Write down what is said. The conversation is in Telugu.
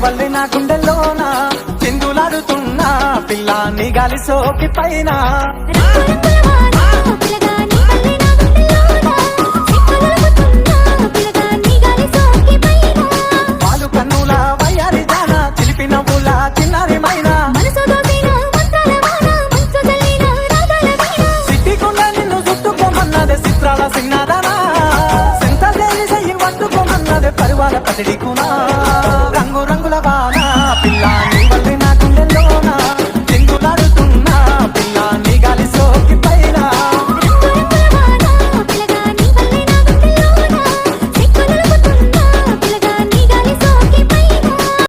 వల్లే నా గుండెల్లోన చిందులాడుతున్నా పిల్ల నీ గాలి సోకి పైన పాలు కన్నుల వయ్యారి జాన చిలిపి నవ్వుల చిన్నారి మైనా సిట్టికుండా నిన్ను చుట్టుకోమన్నదే చిత్రాల సిన్నాదనా సెంత దేవి చెయ్యి పట్టుకోమన్నదే పరివాల పసిడికు